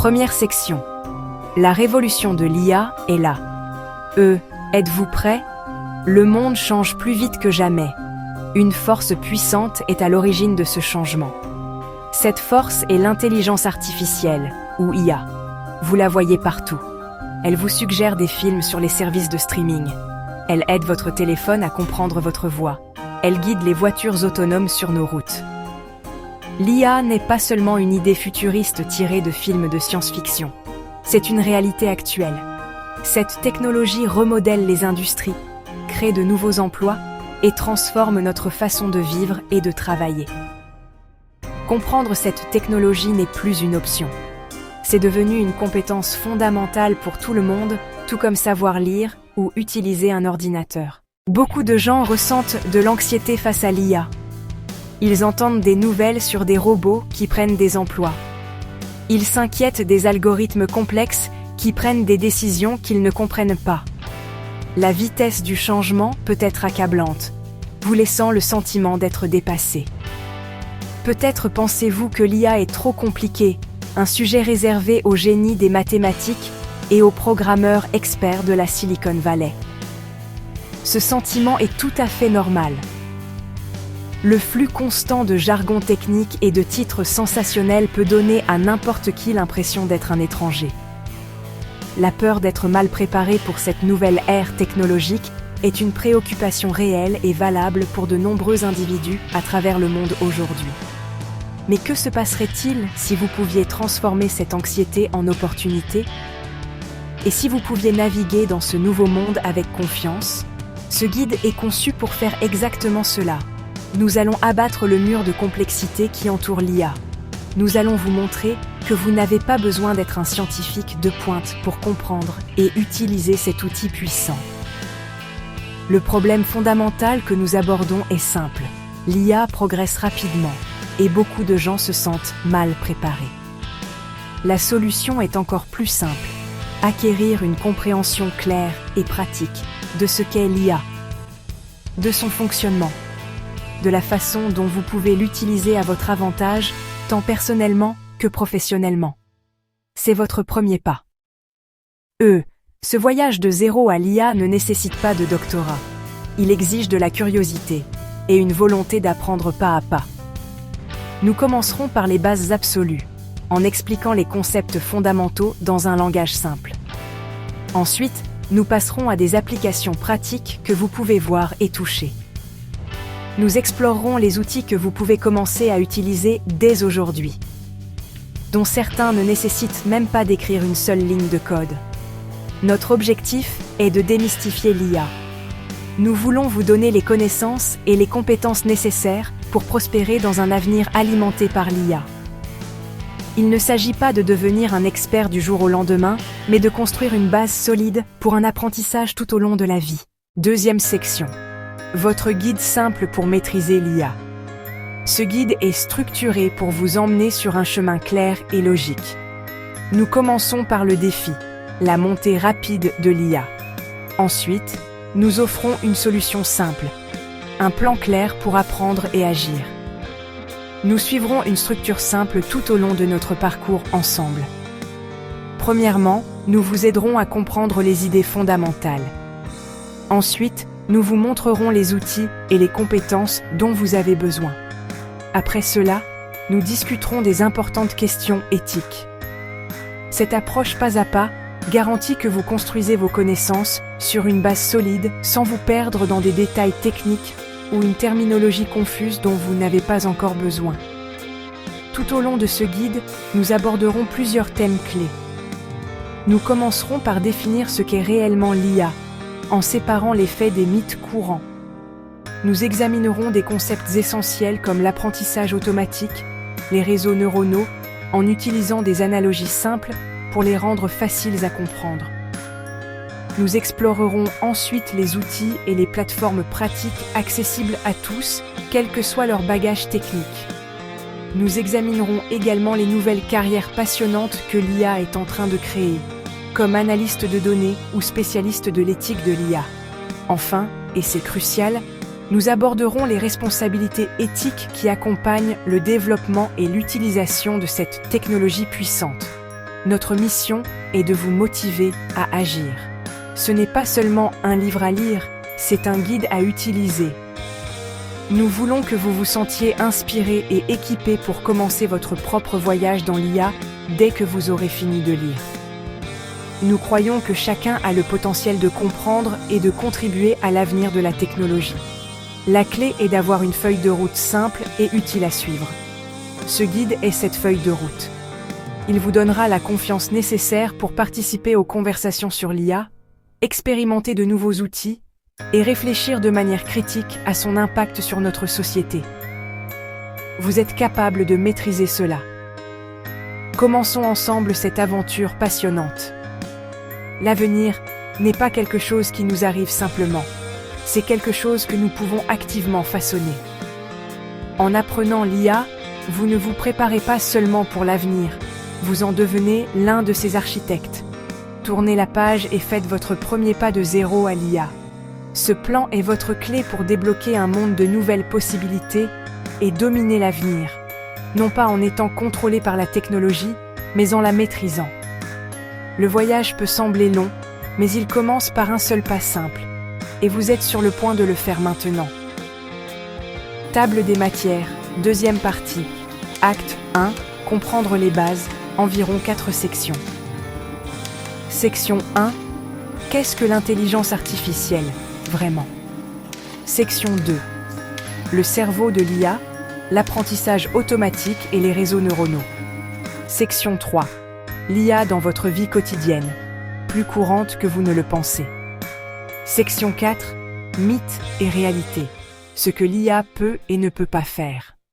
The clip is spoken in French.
Première section. La révolution de l'IA est là. Êtes-vous prêts? Le monde change plus vite que jamais. Une force puissante est à l'origine de ce changement. Cette force est l'intelligence artificielle, ou IA. Vous la voyez partout. Elle vous suggère des films sur les services de streaming. Elle aide votre téléphone à comprendre votre voix. Elle guide les voitures autonomes sur nos routes. L'IA n'est pas seulement une idée futuriste tirée de films de science-fiction. C'est une réalité actuelle. Cette technologie remodèle les industries, crée de nouveaux emplois et transforme notre façon de vivre et de travailler. Comprendre cette technologie n'est plus une option. C'est devenu une compétence fondamentale pour tout le monde, tout comme savoir lire ou utiliser un ordinateur. Beaucoup de gens ressentent de l'anxiété face à l'IA. Ils entendent des nouvelles sur des robots qui prennent des emplois. Ils s'inquiètent des algorithmes complexes qui prennent des décisions qu'ils ne comprennent pas. La vitesse du changement peut être accablante, vous laissant le sentiment d'être dépassé. Peut-être pensez-vous que l'IA est trop compliquée, un sujet réservé aux génies des mathématiques et aux programmeurs experts de la Silicon Valley. Ce sentiment est tout à fait normal. Le flux constant de jargon technique et de titres sensationnels peut donner à n'importe qui l'impression d'être un étranger. La peur d'être mal préparé pour cette nouvelle ère technologique est une préoccupation réelle et valable pour de nombreux individus à travers le monde aujourd'hui. Mais que se passerait-il si vous pouviez transformer cette anxiété en opportunité? Et si vous pouviez naviguer dans ce nouveau monde avec confiance? Ce guide est conçu pour faire exactement cela. Nous allons abattre le mur de complexité qui entoure l'IA. Nous allons vous montrer que vous n'avez pas besoin d'être un scientifique de pointe pour comprendre et utiliser cet outil puissant. Le problème fondamental que nous abordons est simple. L'IA progresse rapidement et beaucoup de gens se sentent mal préparés. La solution est encore plus simple. Acquérir une compréhension claire et pratique de ce qu'est l'IA, de son fonctionnement, de la façon dont vous pouvez l'utiliser à votre avantage, tant personnellement que professionnellement. C'est votre premier pas. Ce voyage de zéro à l'IA ne nécessite pas de doctorat. Il exige de la curiosité et une volonté d'apprendre pas à pas. Nous commencerons par les bases absolues, en expliquant les concepts fondamentaux dans un langage simple. Ensuite, nous passerons à des applications pratiques que vous pouvez voir et toucher. Nous explorerons les outils que vous pouvez commencer à utiliser dès aujourd'hui, dont certains ne nécessitent même pas d'écrire une seule ligne de code. Notre objectif est de démystifier l'IA. Nous voulons vous donner les connaissances et les compétences nécessaires pour prospérer dans un avenir alimenté par l'IA. Il ne s'agit pas de devenir un expert du jour au lendemain, mais de construire une base solide pour un apprentissage tout au long de la vie. Deuxième section. Votre guide simple pour maîtriser l'IA. Ce guide est structuré pour vous emmener sur un chemin clair et logique. Nous commençons par le défi, la montée rapide de l'IA. Ensuite, nous offrons une solution simple, un plan clair pour apprendre et agir. Nous suivrons une structure simple tout au long de notre parcours ensemble. Premièrement, nous vous aiderons à comprendre les idées fondamentales. Ensuite, nous vous montrerons les outils et les compétences dont vous avez besoin. Après cela, nous discuterons des importantes questions éthiques. Cette approche pas à pas garantit que vous construisez vos connaissances sur une base solide sans vous perdre dans des détails techniques ou une terminologie confuse dont vous n'avez pas encore besoin. Tout au long de ce guide, nous aborderons plusieurs thèmes clés. Nous commencerons par définir ce qu'est réellement l'IA, en séparant les faits des mythes courants. Nous examinerons des concepts essentiels comme l'apprentissage automatique, les réseaux neuronaux, en utilisant des analogies simples pour les rendre faciles à comprendre. Nous explorerons ensuite les outils et les plateformes pratiques accessibles à tous, quel que soit leur bagage technique. Nous examinerons également les nouvelles carrières passionnantes que l'IA est en train de créer, comme analyste de données ou spécialiste de l'éthique de l'IA. Enfin, et c'est crucial, nous aborderons les responsabilités éthiques qui accompagnent le développement et l'utilisation de cette technologie puissante. Notre mission est de vous motiver à agir. Ce n'est pas seulement un livre à lire, c'est un guide à utiliser. Nous voulons que vous vous sentiez inspiré et équipé pour commencer votre propre voyage dans l'IA dès que vous aurez fini de lire. Nous croyons que chacun a le potentiel de comprendre et de contribuer à l'avenir de la technologie. La clé est d'avoir une feuille de route simple et utile à suivre. Ce guide est cette feuille de route. Il vous donnera la confiance nécessaire pour participer aux conversations sur l'IA, expérimenter de nouveaux outils et réfléchir de manière critique à son impact sur notre société. Vous êtes capable de maîtriser cela. Commençons ensemble cette aventure passionnante. L'avenir n'est pas quelque chose qui nous arrive simplement, c'est quelque chose que nous pouvons activement façonner. En apprenant l'IA, vous ne vous préparez pas seulement pour l'avenir, vous en devenez l'un de ses architectes. Tournez la page et faites votre premier pas de zéro à l'IA. Ce plan est votre clé pour débloquer un monde de nouvelles possibilités et dominer l'avenir, non pas en étant contrôlé par la technologie, mais en la maîtrisant. Le voyage peut sembler long, mais il commence par un seul pas simple, et vous êtes sur le point de le faire maintenant. Table des matières, deuxième partie. Acte 1, comprendre les bases, environ 4 sections. Section 1, qu'est-ce que l'intelligence artificielle, vraiment? Section 2, le cerveau de l'IA, l'apprentissage automatique et les réseaux neuronaux. Section 3, l'IA dans votre vie quotidienne, plus courante que vous ne le pensez. Section 4, mythes et réalité, ce que l'IA peut et ne peut pas faire.